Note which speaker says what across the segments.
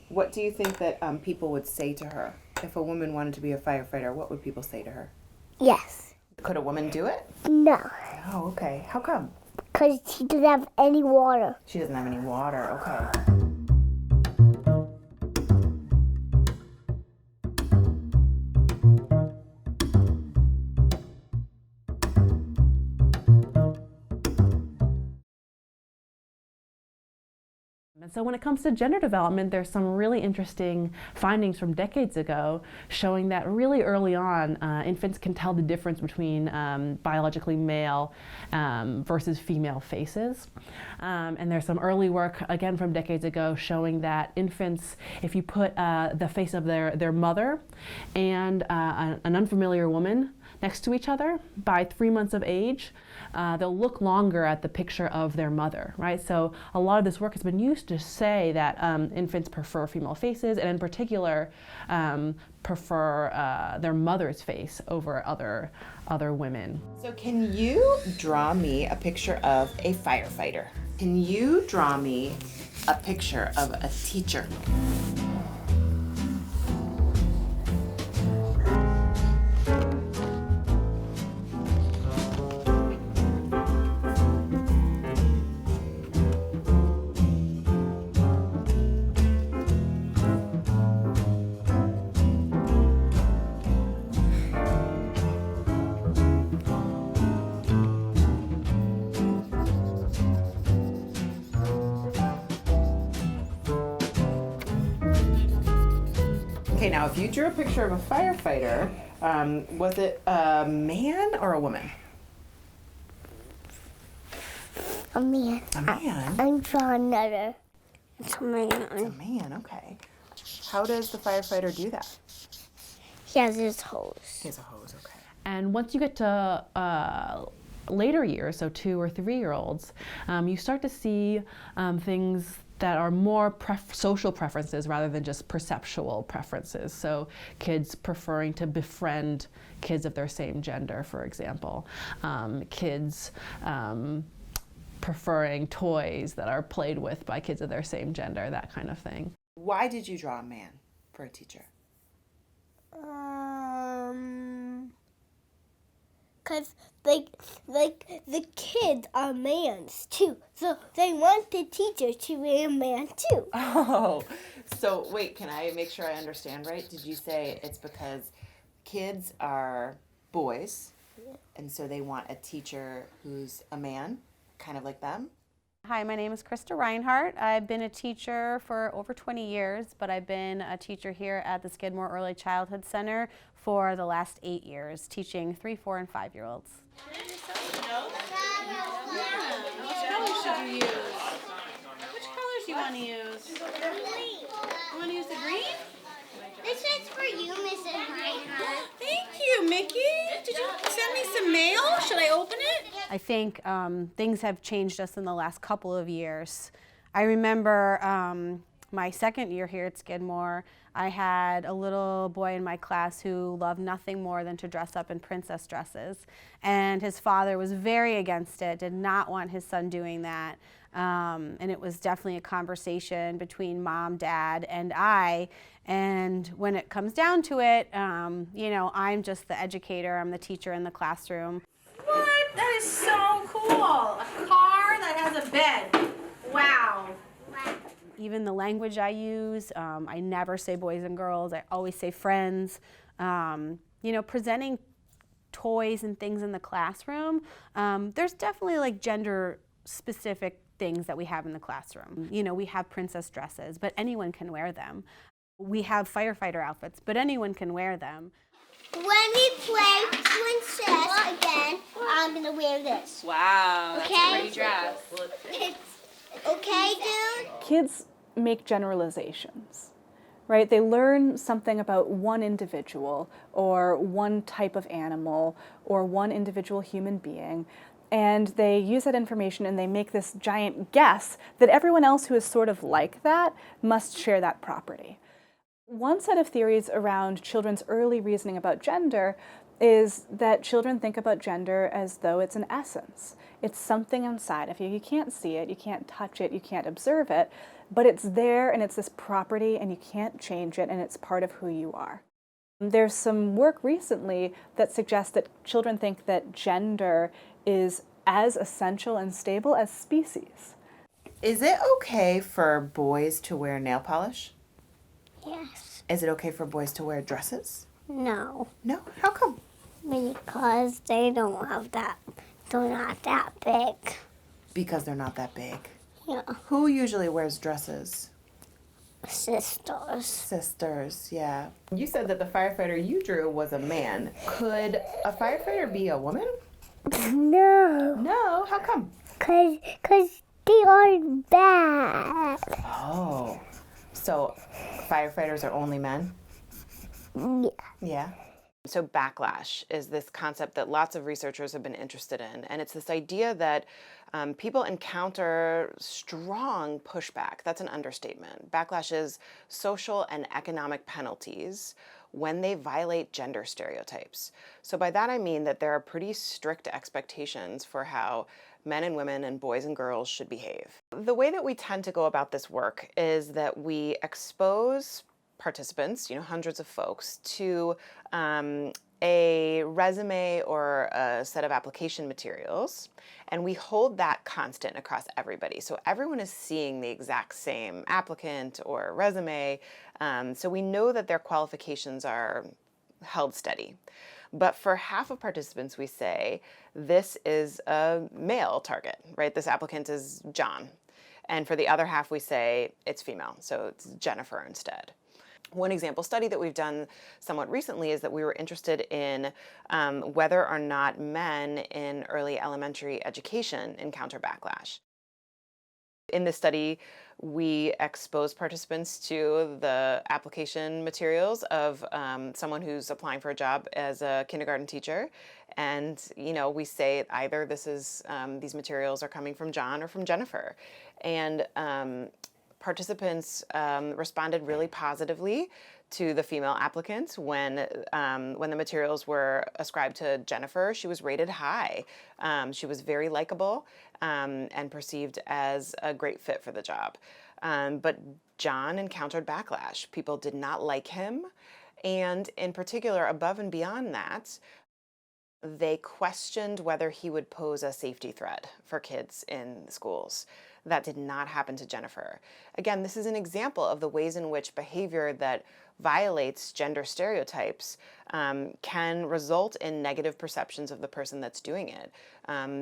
Speaker 1: what do you think that people would say to her? If a woman wanted to be a firefighter, what would people say to her?
Speaker 2: Yes.
Speaker 1: Could a woman do it?
Speaker 2: No.
Speaker 1: Oh, okay. How come?
Speaker 2: Because she doesn't have any water.
Speaker 1: She doesn't have any water. Okay.
Speaker 3: And so when it comes to gender development, there's some really interesting findings from decades ago showing that really early on, infants can tell the difference between biologically male versus female faces. And there's some early work, again from decades ago, showing that infants, if you put the face of their mother and an unfamiliar woman next to each other, by 3 months of age, they'll look longer at the picture of their mother, right? So a lot of this work has been used to say that infants prefer female faces, and in particular prefer their mother's face over other women.
Speaker 1: So can you draw me a picture of a firefighter? Can you draw me a picture of a teacher? Okay, now if you drew a picture of a firefighter, was it a man or a woman?
Speaker 2: A man.
Speaker 1: A man?
Speaker 2: I'm drawing another. It's a man.
Speaker 1: It's a man, okay. How does the firefighter do that?
Speaker 2: He has his hose.
Speaker 1: He has a hose, okay.
Speaker 3: And once you get to later years, so 2 or 3 year olds, you start to see things that are more social preferences rather than just perceptual preferences. So kids preferring to befriend kids of their same gender, for example. Kids preferring toys that are played with by kids of their same gender, that kind of thing.
Speaker 1: Why did you draw a man for a teacher?
Speaker 2: Because the kids are mans too, so they want the teacher to be a man too.
Speaker 1: Oh, so wait, can I make sure I understand right? Did you say it's because kids are boys, and so they want a teacher who's a man, kind of like them?
Speaker 4: Hi, my name is Krista Reinhardt. I've been a teacher for over 20 years, but I've been a teacher here at the Skidmore Early Childhood Center for the last 8 years, teaching 3, 4, and 5-year-olds.
Speaker 5: Which colors should you use? Which colors do you want to use? You want to use the green?
Speaker 2: This is for you, Mrs. Reinhardt.
Speaker 5: Thank you, Mickey. Did you send me some mail? Should I open it?
Speaker 4: I think things have changed just in the last couple of years. I remember my second year here at Skidmore, I had a little boy in my class who loved nothing more than to dress up in princess dresses. And his father was very against it, did not want his son doing that. And it was definitely a conversation between mom, dad, and I. And when it comes down to it, you know, I'm just the educator, I'm the teacher in the classroom.
Speaker 5: What? That is so cool. A car that has a bed. Wow.
Speaker 4: Even the language I use, I never say boys and girls, I always say friends. You know, presenting toys and things in the classroom, there's definitely like gender specific things that we have in the classroom. You know, we have princess dresses, but anyone can wear them. We have firefighter outfits, but anyone can wear them.
Speaker 2: When we play princess again, I'm gonna wear this.
Speaker 5: Wow, that's
Speaker 2: Okay.
Speaker 5: a pretty dress.
Speaker 2: Okay, dude?
Speaker 6: Kids make generalizations, right? They learn something about one individual or one type of animal or one individual human being, and they use that information and they make this giant guess that everyone else who is sort of like that must share that property. One set of theories around children's early reasoning about gender is that children think about gender as though it's an essence. It's something inside of you. You can't see it, you can't touch it, you can't observe it, but it's there and it's this property and you can't change it and it's part of who you are. There's some work recently that suggests that children think that gender is as essential and stable as species.
Speaker 1: Is it okay for boys to wear nail polish?
Speaker 2: Yes.
Speaker 1: Is it okay for boys to wear dresses?
Speaker 2: No.
Speaker 1: No? How come?
Speaker 2: Because they don't have that. They're not that big.
Speaker 1: Because they're not that big.
Speaker 2: Yeah.
Speaker 1: Who usually wears dresses?
Speaker 2: Sisters.
Speaker 1: Sisters, yeah. You said that the firefighter you drew was a man. Could a firefighter be a woman?
Speaker 2: No.
Speaker 1: No, how come?
Speaker 2: Because they are bad.
Speaker 1: Oh, so firefighters are only men?
Speaker 2: Yeah.
Speaker 1: Yeah. So backlash is this concept that lots of researchers have been interested in, and it's this idea that people encounter strong pushback. That's an understatement. Backlash is social and economic penalties when they violate gender stereotypes. So by that I mean that there are pretty strict expectations for how men and women and boys and girls should behave. The way that we tend to go about this work is that we expose participants, hundreds of folks, to a resume or a set of application materials, and we hold that constant across everybody. So everyone is seeing the exact same applicant or resume, so we know that their qualifications are held steady. But for half of participants, we say, this is a male target, right? This applicant is John. And for the other half, we say it's female, so it's Jennifer instead. One example study that we've done somewhat recently is that we were interested in whether or not men in early elementary education encounter backlash. In this study, we exposed participants to the application materials of someone who's applying for a job as a kindergarten teacher. And, we say either this is, these materials are coming from John or from Jennifer. And participants responded really positively to the female applicants when the materials were ascribed to Jennifer. She was rated high. She was very likable and perceived as a great fit for the job. But John encountered backlash. People did not like him. And in particular, above and beyond that, they questioned whether he would pose a safety threat for kids in schools. That did not happen to Jennifer. Again, this is an example of the ways in which behavior that violates gender stereotypes can result in negative perceptions of the person that's doing it.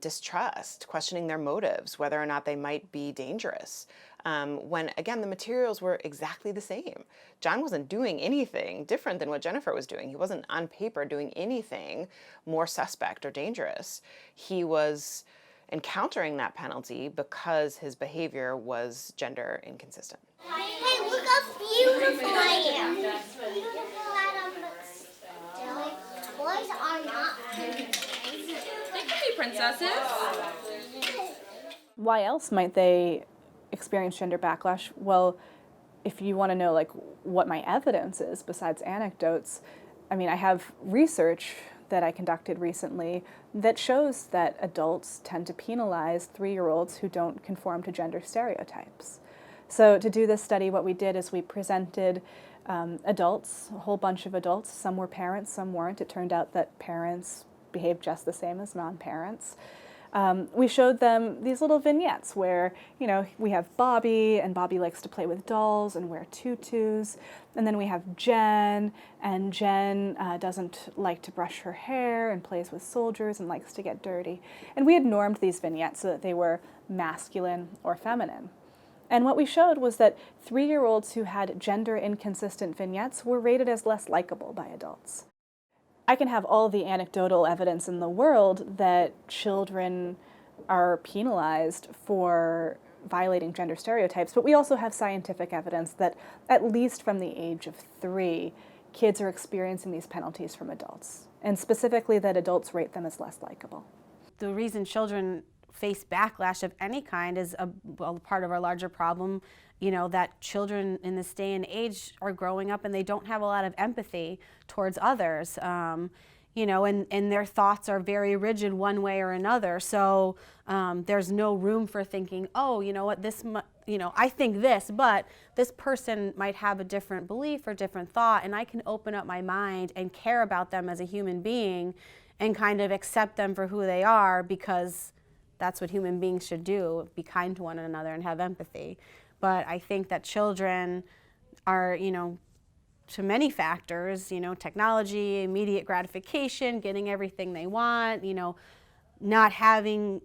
Speaker 1: Distrust, questioning their motives, whether or not they might be dangerous. When, again, the materials were exactly the same. John wasn't doing anything different than what Jennifer was doing. He wasn't on paper doing anything more suspect or dangerous. He was encountering that penalty because his behavior was gender inconsistent.
Speaker 2: Hey, look how beautiful I am. Beautiful, Adam, but still, boys are not princesses.
Speaker 5: They can be princesses.
Speaker 6: Why else might they experience gender backlash? Well, if you want to know what my evidence is besides anecdotes, I have research that I conducted recently that shows that adults tend to penalize 3-year-olds who don't conform to gender stereotypes. So to do this study, what we did is we presented adults, a whole bunch of adults. Some were parents, some weren't. It turned out that parents behaved just the same as non-parents. We showed them these little vignettes where, we have Bobby, and Bobby likes to play with dolls and wear tutus. And then we have Jen, and Jen doesn't like to brush her hair and plays with soldiers and likes to get dirty. And we had normed these vignettes so that they were masculine or feminine. And what we showed was that 3-year-olds who had gender inconsistent vignettes were rated as less likable by adults. I can have all the anecdotal evidence in the world that children are penalized for violating gender stereotypes, but we also have scientific evidence that at least from the age of 3, kids are experiencing these penalties from adults, and specifically that adults rate them as less likable.
Speaker 4: The reason children face backlash of any kind is a part of our larger problem, that children in this day and age are growing up and they don't have a lot of empathy towards others, and their thoughts are very rigid one way or another. So there's no room for thinking, oh, this I think this, but this person might have a different belief or different thought, and I can open up my mind and care about them as a human being and kind of accept them for who they are, because that's what human beings should do, be kind to one another and have empathy. But I think that children are, to many factors, technology, immediate gratification, getting everything they want, not having,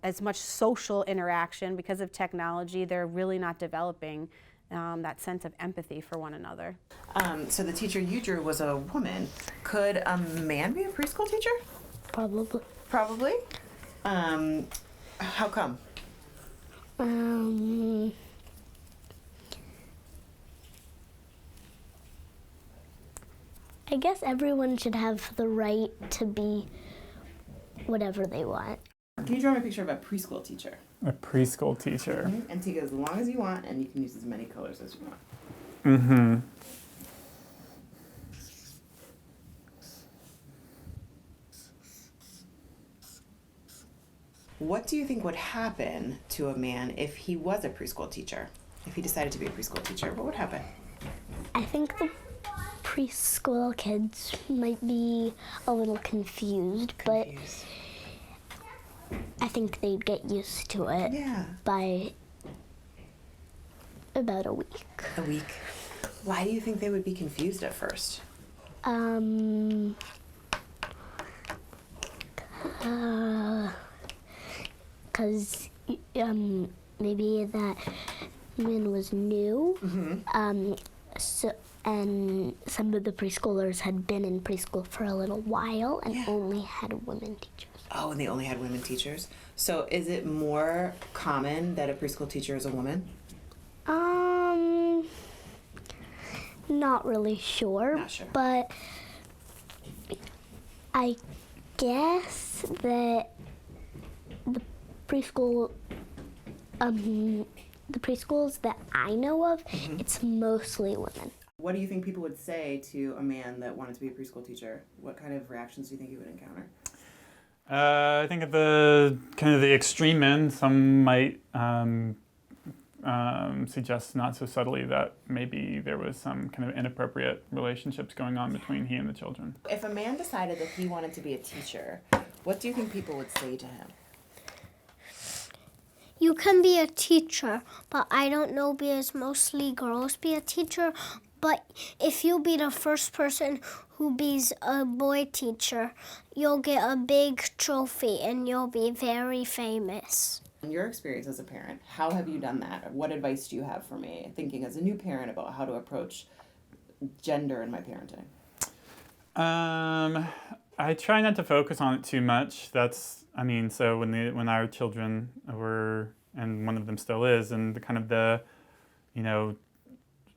Speaker 4: as much social interaction because of technology. They're really not developing that sense of empathy for one another.
Speaker 1: So the teacher you drew was a woman. Could a man be a preschool teacher?
Speaker 2: Probably.
Speaker 1: Probably. How come?
Speaker 2: I guess everyone should have the right to be whatever they want.
Speaker 1: Can you draw me a picture of a preschool teacher?
Speaker 7: A preschool teacher.
Speaker 1: And take as long as you want, and you can use as many colors as you want.
Speaker 7: Mm-hmm.
Speaker 1: What do you think would happen to a man if he was a preschool teacher? If he decided to be a preschool teacher, what would happen?
Speaker 2: I think the preschool kids might be a little confused, but I think they'd get used to it by about a week.
Speaker 1: A week. Why do you think they would be confused at first?
Speaker 2: Because maybe that man was new. And some of the preschoolers had been in preschool for a little while and only had women teachers.
Speaker 1: Oh, and they only had women teachers. So is it more common that a preschool teacher is a woman?
Speaker 2: Not really sure.
Speaker 1: Not sure.
Speaker 2: But I guess that the preschools that I know of, it's mostly women.
Speaker 1: What do you think people would say to a man that wanted to be a preschool teacher? What kind of reactions do you think he would encounter?
Speaker 7: I think at the kind of the extreme end, some might suggest not so subtly that maybe there was some kind of inappropriate relationships going on between he and the children.
Speaker 1: If a man decided that he wanted to be a teacher, what do you think people would say to him?
Speaker 2: You can be a teacher, but I don't know because mostly girls be a teacher. But if you be the first person who be's a boy teacher, you'll get a big trophy and you'll be very famous.
Speaker 1: In your experience as a parent, how have you done that? What advice do you have for me, thinking as a new parent about how to approach gender in my parenting?
Speaker 7: I try not to focus on it too much. So when our children were, and one of them still is, and the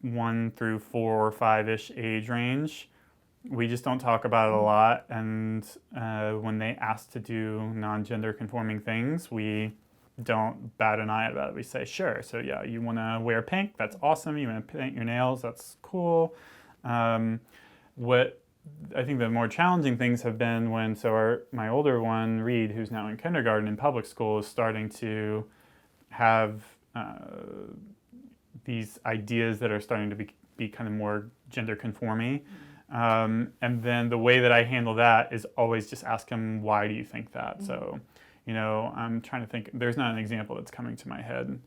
Speaker 7: 1 through 4 or 5-ish age range, we just don't talk about it a lot. And when they ask to do non-gender conforming things, we don't bat an eye about it. We say, sure, so yeah, you want to wear pink? That's awesome. You want to paint your nails? That's cool. What I think the more challenging things have been when, my older one, Reed, who's now in kindergarten in public school, is starting to have these ideas that are starting to be kind of more gender conforming. And then the way that I handle that is always just ask him, why do you think that? So, I'm trying to think, there's not an example that's coming to my head.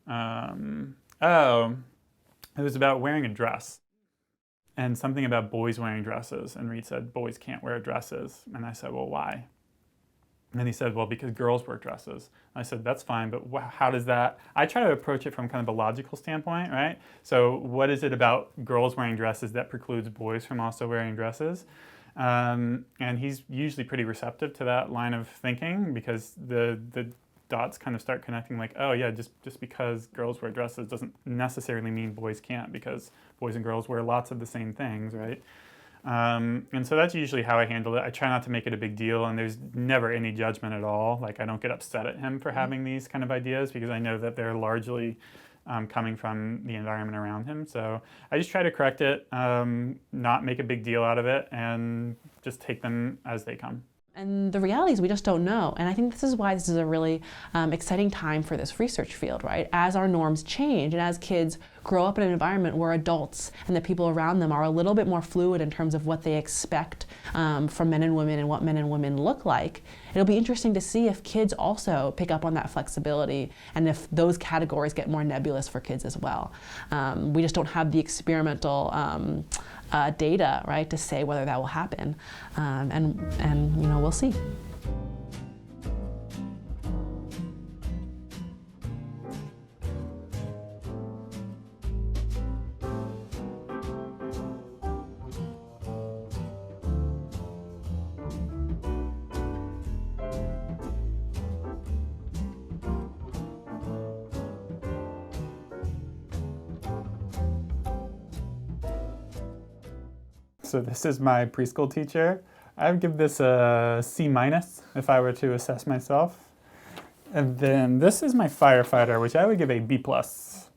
Speaker 7: It was about wearing a dress. And something about boys wearing dresses. And Reed said, boys can't wear dresses. And I said, well, why? And then he said, well, because girls wear dresses. I said, that's fine, but how does that... I try to approach it from kind of a logical standpoint, right? So what is it about girls wearing dresses that precludes boys from also wearing dresses? And he's usually pretty receptive to that line of thinking, because the dots kind of start connecting, like, oh yeah, just because girls wear dresses doesn't necessarily mean boys can't, because boys and girls wear lots of the same things, right? And so that's usually how I handle it. I try not to make it a big deal, and there's never any judgment at all. Like, I don't get upset at him for having these kind of ideas, because I know that they're largely coming from the environment around him. So I just try to correct it, not make a big deal out of it, and just take them as they come.
Speaker 3: And the reality is we just don't know. And I think this is why this is a really exciting time for this research field, right? As our norms change and as kids grow up in an environment where adults and the people around them are a little bit more fluid in terms of what they expect from men and women and what men and women look like, it'll be interesting to see if kids also pick up on that flexibility and if those categories get more nebulous for kids as well. We just don't have the experimental data, right, to say whether that will happen, and you know, we'll see.
Speaker 7: So this is my preschool teacher. I would give this a C- if I were to assess myself. And then this is my firefighter, which I would give a B+.
Speaker 1: Excellent.